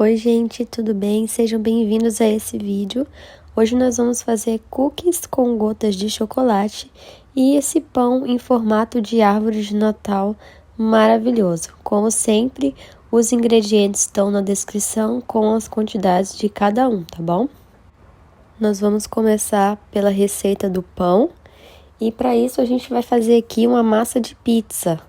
Oi gente, tudo bem? Sejam bem-vindos a esse vídeo. Hoje nós vamos fazer cookies com gotas de chocolate e esse pão em formato de árvore de Natal maravilhoso. Como sempre, os ingredientes estão na descrição com as quantidades de cada um, tá bom? Nós vamos começar pela receita do pão e para isso a gente vai fazer aqui uma massa de pizza.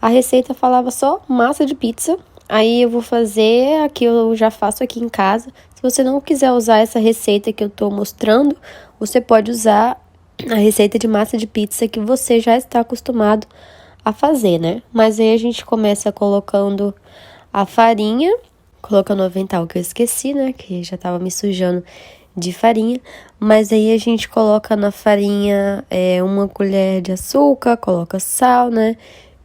A receita falava só massa de pizza. Aí eu vou fazer a que eu já faço aqui em casa. Se você não quiser usar essa receita que eu tô mostrando, você pode usar a receita de massa de pizza que você já está acostumado a fazer, né? Mas aí a gente começa colocando a farinha, colocando o avental que eu esqueci, né? Que já tava me sujando de farinha. Mas aí a gente coloca na farinha uma colher de açúcar, coloca sal, né?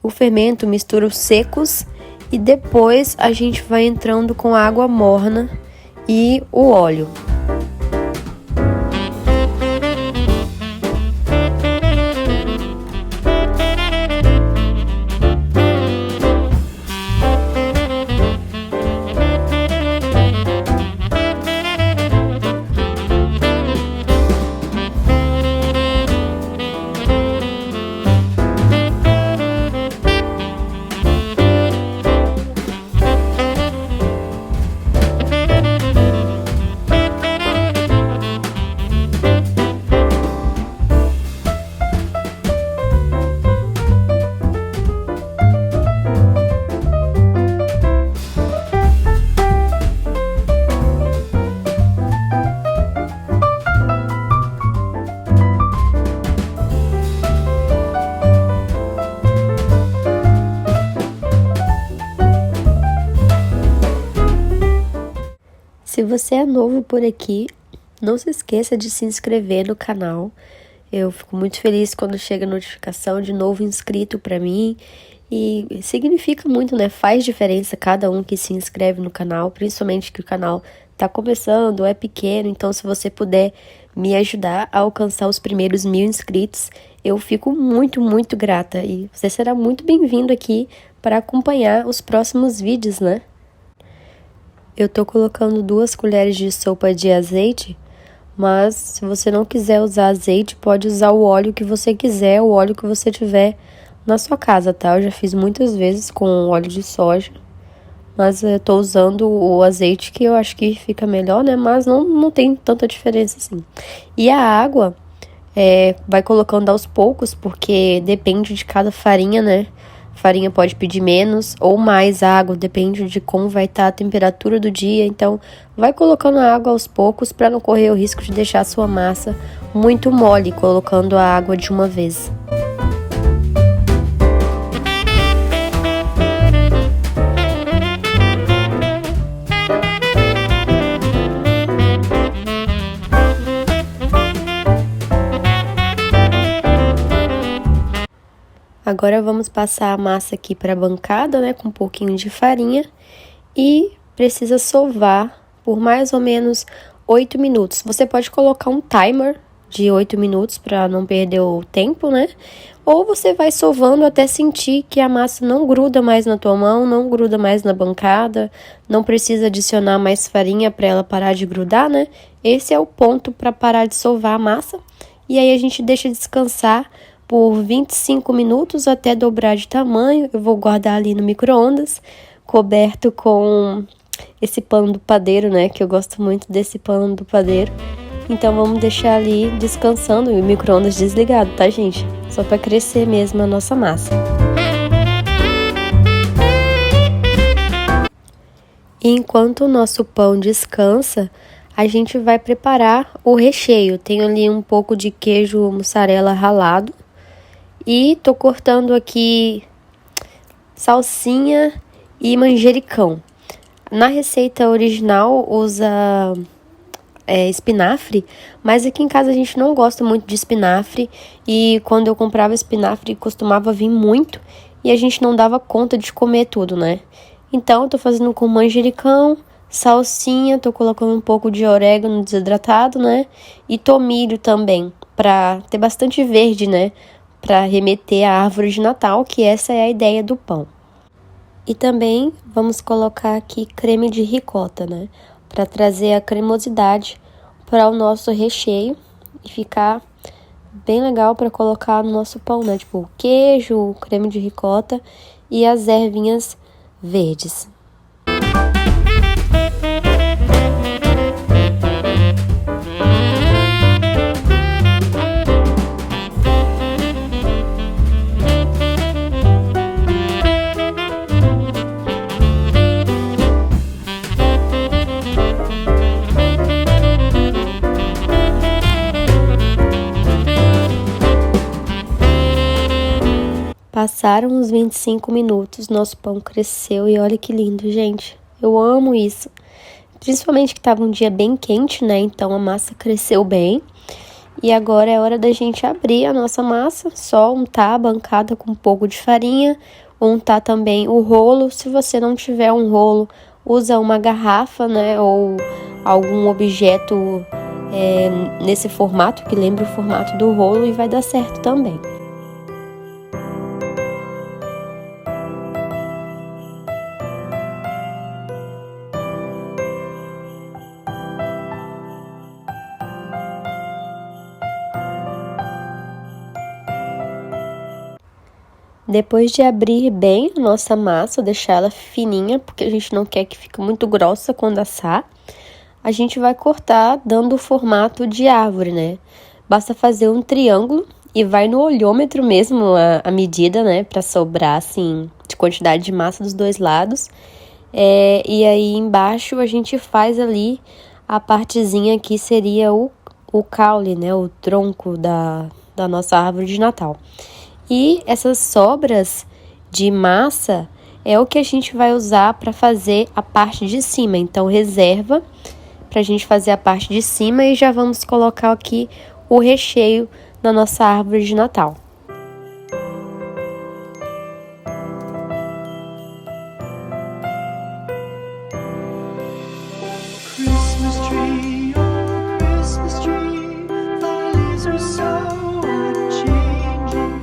O fermento, mistura os secos. E depois a gente vai entrando com água morna e o óleo. Se você é novo por aqui, não se esqueça de se inscrever no canal. Eu fico muito feliz quando chega a notificação de novo inscrito para mim. E significa muito, né? Faz diferença cada um que se inscreve no canal, principalmente que o canal tá começando, é pequeno. Então, se você puder me ajudar a alcançar os primeiros 1000 inscritos, eu fico muito, muito grata. E você será muito bem-vindo aqui para acompanhar os próximos vídeos, né? Eu tô colocando 2 colheres de sopa de azeite, mas se você não quiser usar azeite, pode usar o óleo que você quiser, o óleo que você tiver na sua casa, tá? Eu já fiz muitas vezes com óleo de soja, mas eu tô usando o azeite que eu acho que fica melhor, né? Mas não tem tanta diferença assim. E a água, vai colocando aos poucos, porque depende de cada farinha, né? Farinha pode pedir menos ou mais água, depende de como vai estar a temperatura do dia. Então, vai colocando a água aos poucos para não correr o risco de deixar a sua massa muito mole, colocando a água de uma vez. Agora vamos passar a massa aqui para a bancada, né, com um pouquinho de farinha e precisa sovar por mais ou menos 8 minutos. Você pode colocar um timer de 8 minutos para não perder o tempo, né? Ou você vai sovando até sentir que a massa não gruda mais na tua mão, não gruda mais na bancada, não precisa adicionar mais farinha para ela parar de grudar, né? Esse é o ponto para parar de sovar a massa. E aí a gente deixa descansar por 25 minutos até dobrar de tamanho. Eu vou guardar ali no micro-ondas, coberto com esse pano do padeiro, né? Que eu gosto muito desse pano do padeiro. Então vamos deixar ali descansando e o micro-ondas desligado, tá, gente? Só para crescer mesmo a nossa massa. E enquanto o nosso pão descansa, a gente vai preparar o recheio. Tenho ali um pouco de queijo mussarela ralado. E tô cortando aqui salsinha e manjericão. Na receita original usa espinafre, mas aqui em casa a gente não gosta muito de espinafre. E quando eu comprava espinafre costumava vir muito e a gente não dava conta de comer tudo, né? Então eu tô fazendo com manjericão, salsinha, tô colocando um pouco de orégano desidratado, né? E tomilho também, pra ter bastante verde, né? Para remeter à árvore de Natal, que essa é a ideia do pão. E também vamos colocar aqui creme de ricota, né? Para trazer a cremosidade para o nosso recheio e ficar bem legal para colocar no nosso pão, né? Tipo, o queijo, o creme de ricota e as ervinhas verdes. Passaram uns 25 minutos, nosso pão cresceu e olha que lindo, gente. Eu amo isso. Principalmente que estava um dia bem quente, né? Então a massa cresceu bem. E agora é hora da gente abrir a nossa massa, só untar a bancada com um pouco de farinha, untar também o rolo. Se você não tiver um rolo, usa uma garrafa, né? Ou algum objeto nesse formato, que lembra o formato do rolo, e vai dar certo também. Depois de abrir bem a nossa massa, deixar ela fininha, porque a gente não quer que fique muito grossa quando assar, a gente vai cortar dando o formato de árvore, né? Basta fazer um triângulo e vai no olhômetro mesmo a medida, né? Pra sobrar, assim, de quantidade de massa dos dois lados. E aí embaixo a gente faz ali a partezinha que seria o caule, né? O tronco da nossa árvore de Natal. E essas sobras de massa é o que a gente vai usar para fazer a parte de cima. Então, reserva para a gente fazer a parte de cima e já vamos colocar aqui o recheio na nossa árvore de Natal. Christmas tree, oh Christmas tree, thy leaves are so unchanging.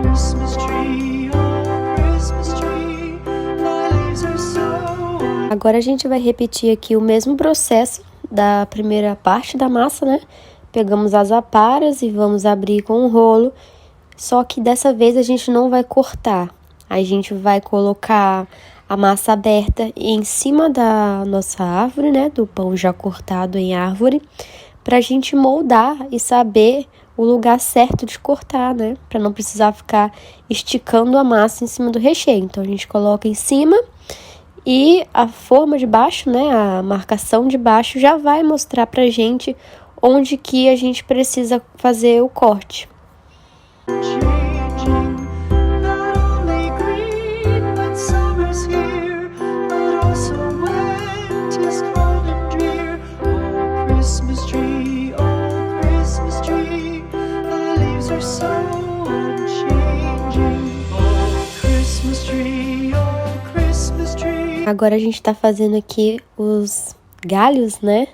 Christmas tree, oh Christmas tree, thy leaves are so unchanging. Agora a gente vai repetir aqui o mesmo processo da primeira parte da massa, né? Pegamos as aparas e vamos abrir com o rolo, só que dessa vez a gente não vai cortar. A gente vai colocar a massa aberta em cima da nossa árvore, né? Do pão já cortado em árvore, pra gente moldar e saber o lugar certo de cortar, né? Pra não precisar ficar esticando a massa em cima do recheio. Então, a gente coloca em cima e a forma de baixo, né? A marcação de baixo já vai mostrar pra gente onde que a gente precisa fazer o corte. Agora a gente tá fazendo aqui os galhos, né,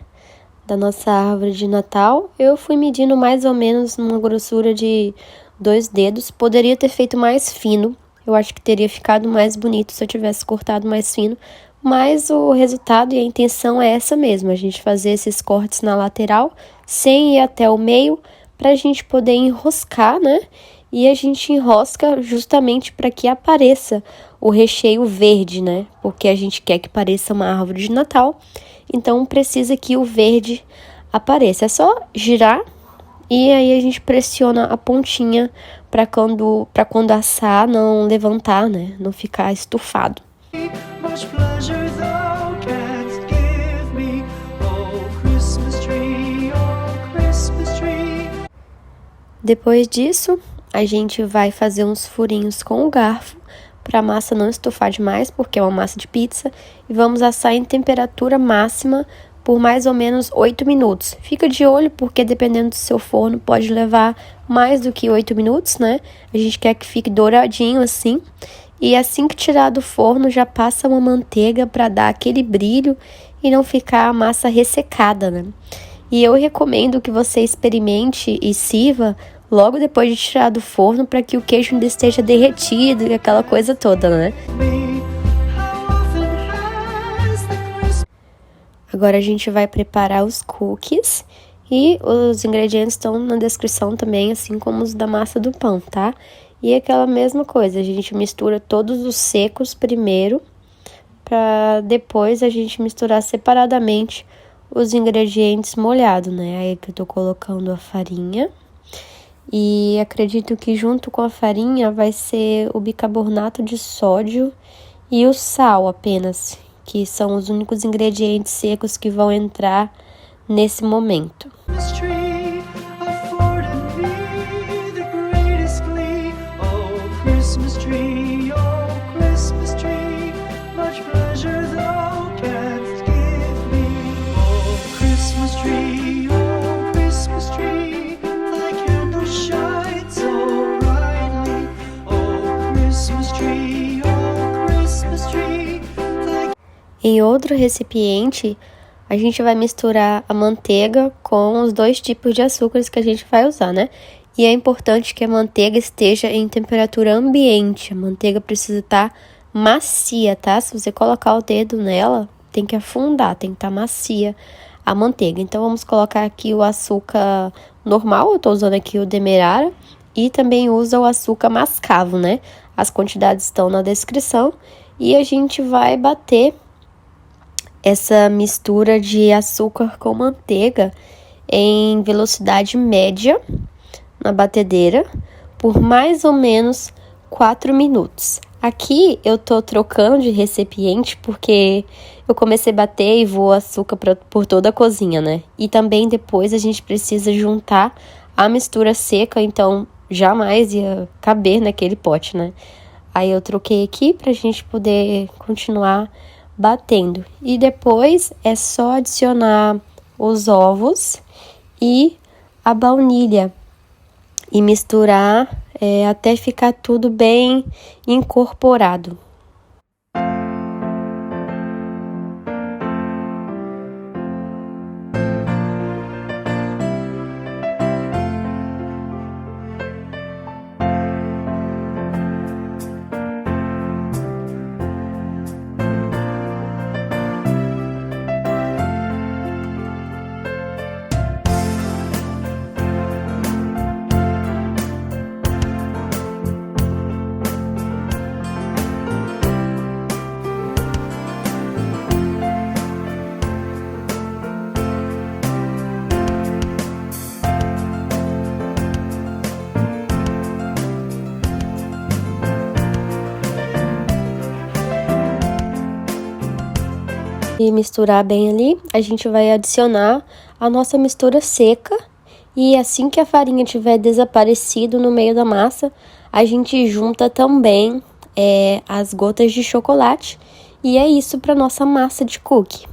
da nossa árvore de Natal. Eu fui medindo mais ou menos numa grossura de 2 dedos. Poderia ter feito mais fino. Eu acho que teria ficado mais bonito se eu tivesse cortado mais fino. Mas o resultado e a intenção é essa mesmo. A gente fazer esses cortes na lateral, sem ir até o meio, pra gente poder enroscar, né? E a gente enrosca justamente para que apareça o recheio verde, né? Porque a gente quer que pareça uma árvore de Natal, então precisa que o verde apareça. É só girar e aí a gente pressiona a pontinha para quando assar não levantar, né? Não ficar estufado. Depois disso, a gente vai fazer uns furinhos com o garfo para a massa não estufar demais, porque é uma massa de pizza, e vamos assar em temperatura máxima por mais ou menos 8 minutos. Fica de olho, porque dependendo do seu forno pode levar mais do que 8 minutos, né? A gente quer que fique douradinho assim, e assim que tirar do forno já passa uma manteiga para dar aquele brilho e não ficar a massa ressecada, né? E eu recomendo que você experimente e sirva logo depois de tirar do forno para que o queijo ainda esteja derretido e aquela coisa toda, né? Agora a gente vai preparar os cookies e os ingredientes estão na descrição também, assim como os da massa do pão, tá? E aquela mesma coisa, a gente mistura todos os secos primeiro, para depois a gente misturar separadamente os ingredientes molhados, né? Aí que eu tô colocando a farinha. E acredito que junto com a farinha vai ser o bicarbonato de sódio e o sal apenas, que são os únicos ingredientes secos que vão entrar nesse momento. Em outro recipiente, a gente vai misturar a manteiga com os 2 tipos de açúcares que a gente vai usar, né? E é importante que a manteiga esteja em temperatura ambiente. A manteiga precisa estar macia, tá? Se você colocar o dedo nela, tem que afundar, tem que estar macia a manteiga. Então, vamos colocar aqui o açúcar normal, eu tô usando aqui o demerara, e também usa o açúcar mascavo, né? As quantidades estão na descrição. E a gente vai bater essa mistura de açúcar com manteiga em velocidade média na batedeira por mais ou menos 4 minutos. Aqui eu tô trocando de recipiente porque eu comecei a bater e voou açúcar por toda a cozinha, né? E também depois a gente precisa juntar a mistura seca, então jamais ia caber naquele pote, né? Aí eu troquei aqui pra gente poder continuar batendo. E depois é só adicionar os ovos e a baunilha e misturar até ficar tudo bem incorporado. E misturar bem ali, a gente vai adicionar a nossa mistura seca. E assim que a farinha tiver desaparecido no meio da massa, a gente junta também as gotas de chocolate. E é isso para nossa massa de cookie.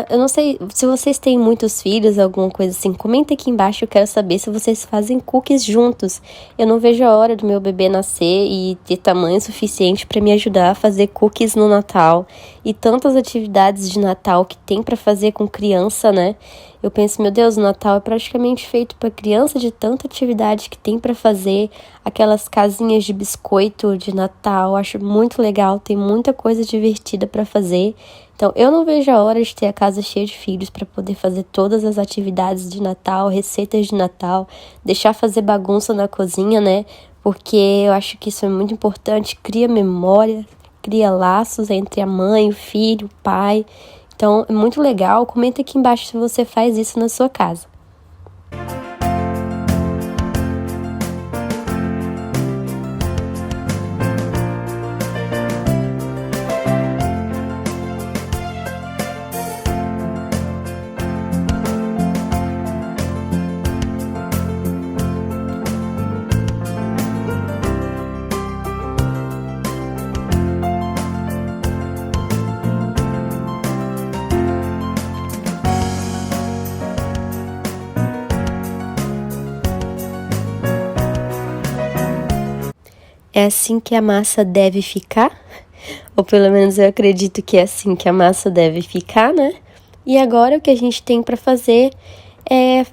Eu não sei se vocês têm muitos filhos, alguma coisa assim, comenta aqui embaixo, eu quero saber se vocês fazem cookies juntos. Eu não vejo a hora do meu bebê nascer e ter tamanho suficiente para me ajudar a fazer cookies no Natal. E tantas atividades de Natal que tem para fazer com criança, né? Eu penso, meu Deus, o Natal é praticamente feito para criança, de tanta atividade que tem para fazer. Aquelas casinhas de biscoito de Natal, acho muito legal, tem muita coisa divertida para fazer. Então, eu não vejo a hora de ter a casa cheia de filhos para poder fazer todas as atividades de Natal, receitas de Natal, deixar fazer bagunça na cozinha, né? Porque eu acho que isso é muito importante, cria memória, cria laços entre a mãe, o filho, o pai. Então, é muito legal. Comenta aqui embaixo se você faz isso na sua casa. É assim que a massa deve ficar, ou pelo menos eu acredito que é assim que a massa deve ficar, né? E agora o que a gente tem para fazer é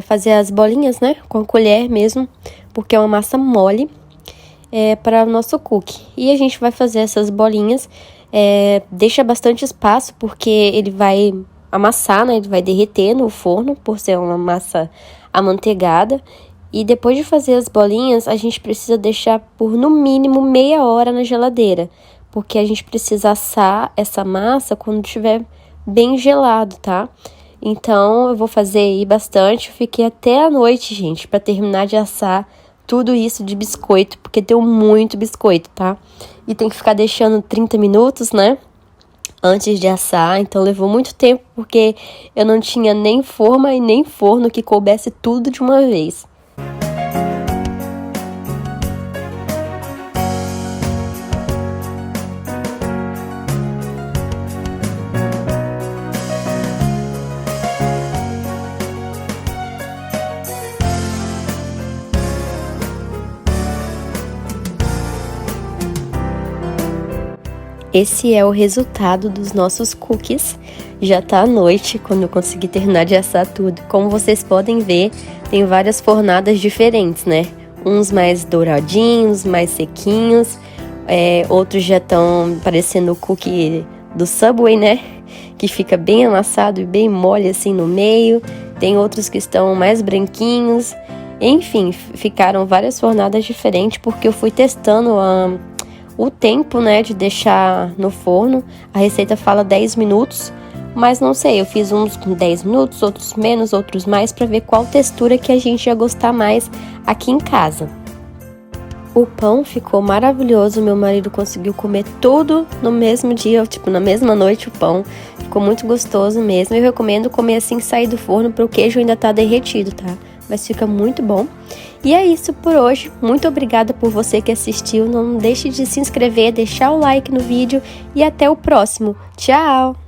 fazer as bolinhas, né? Com a colher mesmo, porque é uma massa mole para o nosso cookie. E a gente vai fazer essas bolinhas, deixa bastante espaço, porque ele vai amassar, né? Ele vai derreter no forno por ser uma massa amanteigada. E depois de fazer as bolinhas, a gente precisa deixar por no mínimo meia hora na geladeira, porque a gente precisa assar essa massa quando estiver bem gelado, tá? Então, eu vou fazer aí bastante. Eu fiquei até a noite, gente, para terminar de assar tudo isso de biscoito, porque deu muito biscoito, tá? E tem que ficar deixando 30 minutos, né? Antes de assar, então levou muito tempo, porque eu não tinha nem forma e nem forno que coubesse tudo de uma vez. Esse é o resultado dos nossos cookies. Já tá à noite quando eu consegui terminar de assar tudo. Como vocês podem ver, tem várias fornadas diferentes, né? Uns mais douradinhos, mais sequinhos. Outros já estão parecendo o cookie do Subway, né? Que fica bem amassado e bem mole assim no meio. Tem outros que estão mais branquinhos. Enfim, ficaram várias fornadas diferentes porque eu fui testando o tempo, né, de deixar no forno. A receita fala 10 minutos, mas não sei, eu fiz uns com 10 minutos, outros menos, outros mais, para ver qual textura que a gente ia gostar mais aqui em casa. O pão ficou maravilhoso, meu marido conseguiu comer tudo no mesmo dia, tipo, na mesma noite o pão. Ficou muito gostoso mesmo, eu recomendo comer assim que sair do forno, porque o queijo ainda tá derretido, tá? Mas fica muito bom. E é isso por hoje. Muito obrigada por você que assistiu. Não deixe de se inscrever, deixar o like no vídeo e até o próximo. Tchau!